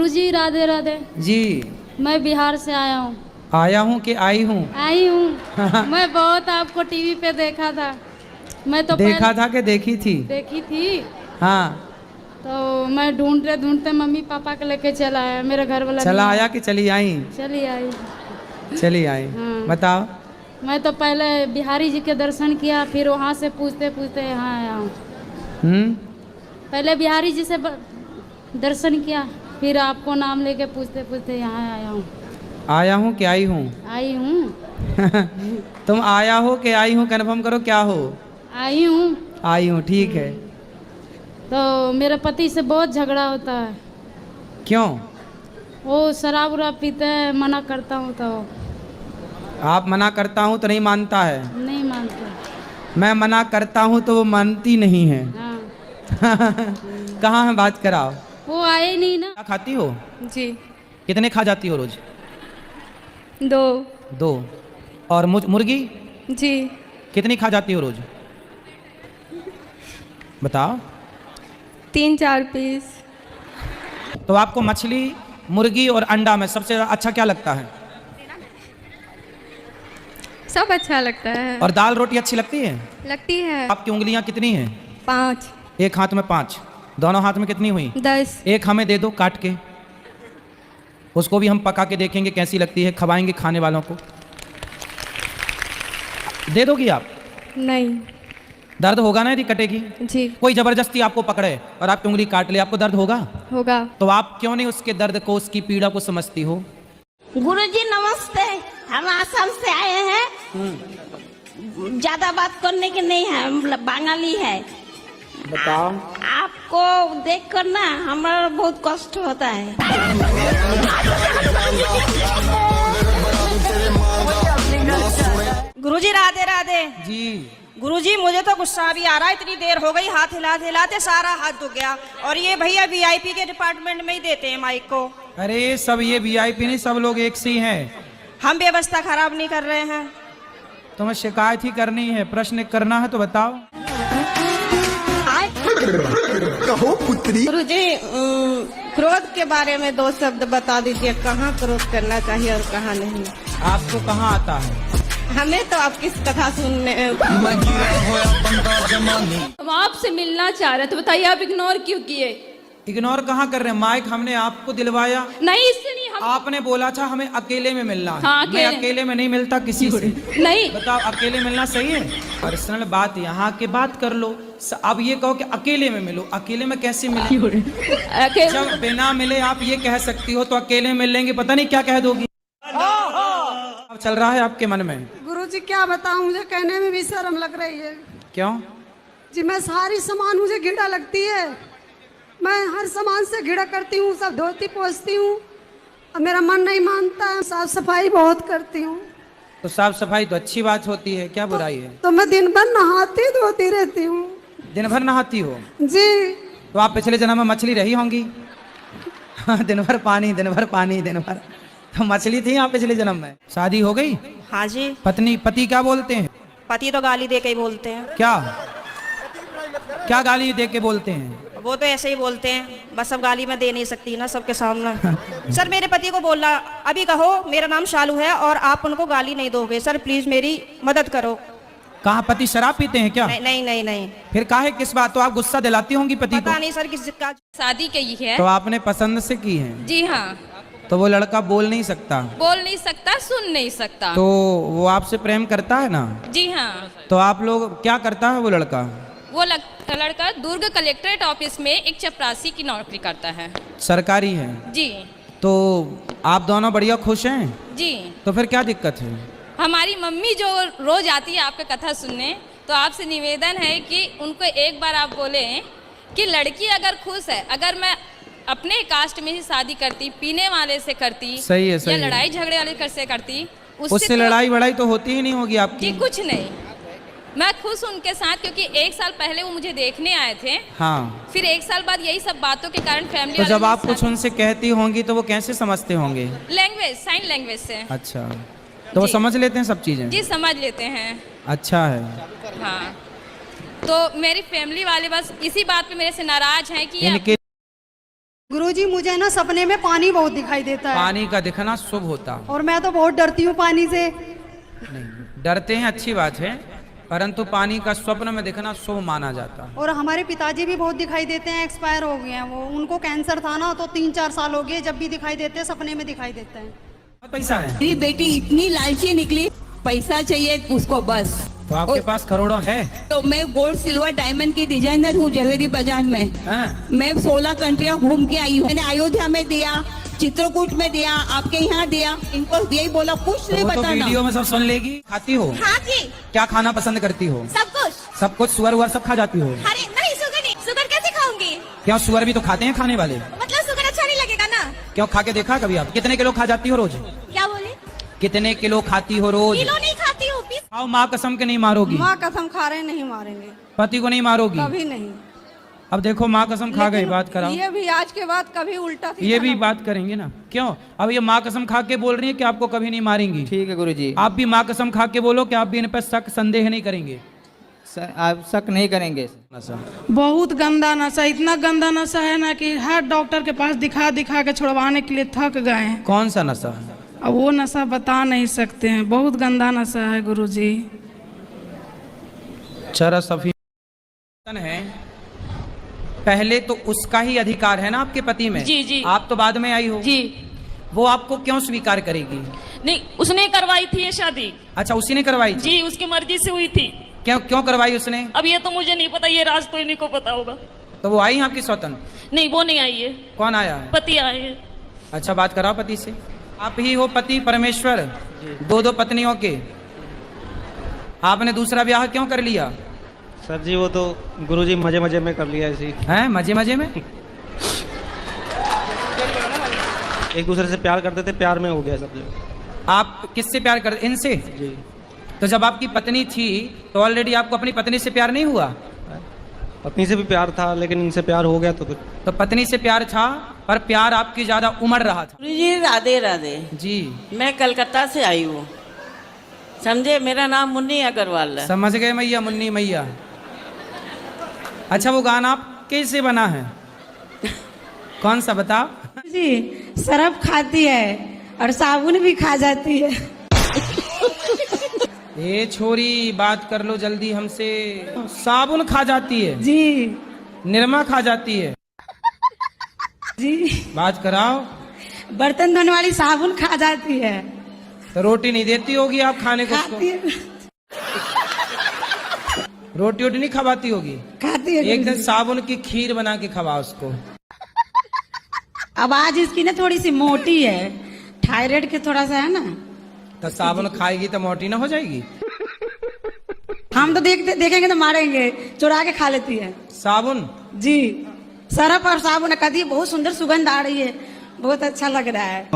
गुरुजी राधे राधे जी। मैं बिहार से आया हूँ। आया हूँ कि आई हूँ? आई हूँ। मैं बहुत आपको टीवी पे देखा था। मैं तो देखा था कि देखी थी? देखी थी। हाँ। तो मैं ढूंढते ढूंढते मम्मी पापा को लेके चला आया, मेरे घर वाला चला नहीं आया कि चली आई? चली आई। चली आई। हाँ। बताओ। मैं तो पहले बिहारी जी के दर्शन किया, फिर वहाँ से पूछते पूछते यहाँ आया हूँ। पहले बिहारी जी से दर्शन किया, फिर आपको नाम लेके पूछते पूछते यहाँ आया हूँ। आया हूँ कि आई हूँ? आई हूँ। तुम आया हो कि आई हूँ, कन्फर्म करो क्या हो? आई हूँ। आई हूँ, ठीक है। तो मेरे पति से बहुत झगड़ा होता है। क्यों? वो शराब उराब पीते हैं, मना करता हूँ तो आप मना करता हूँ तो नहीं मानता है? नहीं मानते। मैं मना करता हूँ तो वो मानती नहीं है। हाँ। कहाँ है, बात कराओ। वो आए नहीं ना। क्या खाती हो? जी। कितने खा जाती हो रोज? 2। 2। और मुर्गी जी। कितनी खा जाती हो रोज? बताओ। 3-4 पीस। तो आपको मछली, मुर्गी और अंडा में सबसे अच्छा क्या लगता है? सब अच्छा लगता है। और दाल रोटी अच्छी लगती है? लगती है। आपकी उंगलियां कितनी हैं? 5। एक हाथ में 5, दोनों हाथ में कितनी हुई? 10। एक हमें दे दो काट के, उसको भी हम पका के देखेंगे कैसी लगती है, खवाएंगे खाने वालों को। दे दोगी आप? नहीं। दर्द होगा ना यदि कटेगी? जी। कोई जबरदस्ती आपको पकड़े और आपकी उंगली काट ले, आपको दर्द होगा? होगा। तो आप क्यों नहीं उसके दर्द को, उसकी पीड़ा को समझती हो? गुरुजी नमस्ते, हम आसाम से आए हैं। ज्यादा बात करने के नहीं है, हम बंगाली है। बताओ। आपको देखकर ना हमारा बहुत कष्ट होता है। गुरुजी राधे राधे जी। गुरुजी, मुझे तो गुस्सा भी आ रहा है, इतनी देर हो गई, हाथ हिलाते हिलाते सारा हाथ दुख गया। और ये भैया वीआईपी के डिपार्टमेंट में ही देते हैं माइक को। अरे सब ये वीआईपी नहीं, सब लोग एक से ही हैं। हम व्यवस्था खराब नहीं कर रहे हैं। तुम्हें शिकायत ही करनी है, प्रश्न करना है तो बताओ। कहो पुत्री। गुरुजी, क्रोध के बारे में 2 शब्द बता दीजिए, कहाँ क्रोध करना चाहिए और कहाँ नहीं। आपको कहाँ आता है? हमें तो आपकी कथा सुनने। हम आपसे मिलना चाह रहे थे, बताइए आप इग्नोर क्यों किए? इग्नोर कहाँ कर रहे हैं? माइक हमने आपको दिलवाया। नहीं, इससे नहीं। हम आपने बोला था हमें अकेले में मिलना है। हाँ, मैं अकेले में नहीं मिलता किसी से। नहीं। बताओ, अकेले मिलना सही है? पर्सनल बात यहाँ के बात कर लो। अब ये कहो कि अकेले में मिलो, अकेले में कैसे मिले? जब बिना मिले आप ये कह सकती हो तो अकेले मिल लेंगे पता नहीं क्या कह दोगी। अब चल रहा है आपके मन में? गुरुजी क्या बताऊं, मुझे कहने में भी शर्म लग रही है। क्यों? जी मैं सारी सामान मुझे घिड़ा लगती है। मैं हर सामान से घिड़ा करती हूँ, सब धोती पोंछती हूँ, अब मेरा मन नहीं मानता है। साफ सफाई बहुत करती हूँ। तो साफ सफाई तो अच्छी बात होती है, क्या बुराई है? तो मैं दिन भर नहाती धोती रहती हूँ। दिन भर नहाती हो? जी। तो आप पिछले जन्म में मछली रही होंगी। दिन भर पानी, दिन भर पानी, दिन भर। तो मछली थी आप पिछले जन्म में। शादी हो गई? हाँ जी। पति क्या बोलते हैं? पति तो गाली दे के ही बोलते हैं। क्या क्या गाली दे के बोलते हैं? वो तो ऐसे ही बोलते हैं, बस अब गाली मैं दे नहीं सकती ना सबके सामने। सर मेरे पति को बोलना, अभी कहो मेरा नाम शालू है और आप उनको गाली नहीं दोगे। सर प्लीज मेरी मदद करो। कहाँ पति शराब पीते हैं क्या? नहीं नहीं नहीं, नहीं। फिर काहे किस बात? तो आप गुस्सा दिलाती होंगी पति को? पता नहीं सर किस का शादी की है। तो आपने पसंद से की है? जी हाँ। तो वो लड़का बोल नहीं सकता? बोल नहीं सकता, सुन नहीं सकता। तो वो आपसे प्रेम करता है ना? जी हाँ। तो आप लोग क्या करता है वो लड़का? वो लड़का दुर्ग कलेक्ट्रेट ऑफिस में एक चपरासी की नौकरी करता है। सरकारी है? जी। तो आप दोनों बढ़िया खुश हैं? जी। तो फिर क्या दिक्कत है? हमारी मम्मी जो रोज आती है आपका कथा सुनने, तो आपसे निवेदन है कि उनको एक बार आप बोले कि लड़की अगर खुश है, अगर मैं अपने कास्ट में ही शादी करती, पीने वाले से करती, सही है, सही या है। लड़ाई झगड़े वाले से करती, उससे तो लड़ाई वड़ाई तो होती ही नहीं होगी आपकी। जी कुछ नहीं। मैं खुश उनके साथ, क्योंकि 1 साल पहले वो मुझे देखने आए थे। हाँ। फिर 1 साल बाद यही सब बातों के कारण फैमिली तो जब आप कुछ उनसे कहती होंगी तो वो कैसे समझते होंगे? लैंग्वेज, साइन लैंग्वेज से। अच्छा, तो वो समझ लेते हैं सब चीजें? जी समझ लेते हैं। अच्छा है। हाँ, तो मेरी फैमिली वाले बस इसी बात पे मेरे से नाराज हैं कि इनके गुरुजी मुझे ना सपने में पानी बहुत दिखाई देता है पानी का दिखना शुभ होता। और मैं तो बहुत डरती हूँ पानी से। नहीं, डरते हैं अच्छी बात है, परंतु पानी का स्वप्न में दिखना शुभ माना जाता है। और हमारे पिताजी भी बहुत दिखाई देते हैं, एक्सपायर हो गए हैं वो, उनको कैंसर था ना, तो 3-4 साल हो गए, जब भी दिखाई देते हैं सपने में दिखाई देते हैं। बहुत पैसा है मेरी बेटी इतनी लालची निकली, पैसा चाहिए उसको बस। तो आपके पास करोड़ों है? तो मैं गोल्ड सिल्वर डायमंड की डिजाइनर हूँ ज्वेलरी बाजार में। हाँ? मैं 16 कंट्रियाँ घूम के आई हूँ। मैंने अयोध्या में दिया, चित्रकूट में दिया, आपके यहाँ दिया, इनको यही बोला कुछ नहीं वो तो बताना। वीडियो में सब सुन लेगी। खाती हो? हाँ जी, क्या खाना पसंद करती हो? सब कुछ। सब कुछ? सुअर वुअर सब खा जाती हो? अरे नहीं, शुगर कैसे खाऊंगी? क्या सुअर भी तो खाते हैं खाने वाले? मतलब शुगर अच्छा नहीं लगेगा ना? क्यों, खा के देखा कभी आप? कितने किलो खा जाती हो रोज? क्या बोले? कितने किलो खाती हो रोज? किलो नहीं खाती हूँ। आओ, माँ कसम के नहीं मारोगी? माँ कसम खा रहे नहीं मारेंगे, पति को नहीं मारोगी? कभी नहीं। अब देखो माँ कसम खा गई, बात कराओ। ये भी आज के बाद कभी उल्टा ये भी बात करेंगे ना? क्यों? अब ये माँ कसम खा के बोल रही है कि आपको कभी नहीं मारेंगी। ठीक है गुरुजी, आप भी माँ कसम खा के बोलो कि आप भी इन पर शक संदेह नहीं करेंगे। आप शक नहीं करेंगे। नशा बहुत गंदा नशा, इतना गंदा नशा है ना कि हर डॉक्टर के पास दिखा दिखा के छुड़वाने के लिए थक गए हैं। कौन सा नशा? अब वो नशा बता नहीं सकते हैं, बहुत गंदा नशा है गुरुजी। चरस अफीम है। पहले तो उसका ही अधिकार है ना आपके पति में। जी जी। आप तो बाद में आई हो। जी। वो आपको क्यों स्वीकार करेगी? नहीं, उसने करवाई थी ये शादी। अच्छा, उसी ने करवाई थी? जी, उसकी मर्जी से हुई थी। क्यों क्यों करवाई उसने? अब ये तो मुझे नहीं पता, ये राज तो इन्हीं को पता होगा। तो वो आई आपकी स्वतन? नहीं, वो नहीं आई है, कौन आया है? पति आए हैं। अच्छा, बात कराओ पति से। आप ही हो पति परमेश्वर, दो पत्नियों के। आपने दूसरा ब्याह क्यों कर लिया? सर जी वो तो गुरुजी मजे मजे में कर लिया ऐसी। हैं? मजे मजे में? एक दूसरे से प्यार करते थे, प्यार में हो गया सब लोग। आप किससे प्यार करते? इनसे? जी। तो जब आपकी पत्नी थी तो ऑलरेडी आपको अपनी पत्नी से प्यार नहीं हुआ? पत्नी से भी प्यार था, लेकिन इनसे प्यार हो गया तो पत्नी से प्यार था, पर प्यार आपकी ज्यादा उमड़ रहा था। जी राधे राधे जी। मैं कलकत्ता से आई हूँ, समझे। मेरा नाम मुन्नी अग्रवाल है। समझ गए मैया, मुन्नी मैया। अच्छा, वो गाना आप कैसे बना है? कौन सा बताओ जी। शराब खाती है और साबुन भी खा जाती है। ए छोरी, बात कर लो जल्दी हमसे। साबुन खा जाती है? जी। निरमा खा जाती है? जी। बात कराओ। बर्तन धोने वाली साबुन खा जाती है। तो रोटी नहीं देती होगी आप खाने को? खाती है। रोटी वोटी नहीं खवाती होगी? खाती है। एक दिन साबुन की खीर बना के खवा उसको। अब आज इसकी ना थोड़ी सी मोटी है, थायराइड के थोड़ा सा है ना। तो साबुन खाएगी तो मोटी ना हो जाएगी? हम तो देखेंगे तो मारेंगे, चुरा के खा लेती है साबुन। जी। सरफ और साबुन कहती है बहुत सुंदर सुगंध आ रही है, बहुत अच्छा लग रहा है।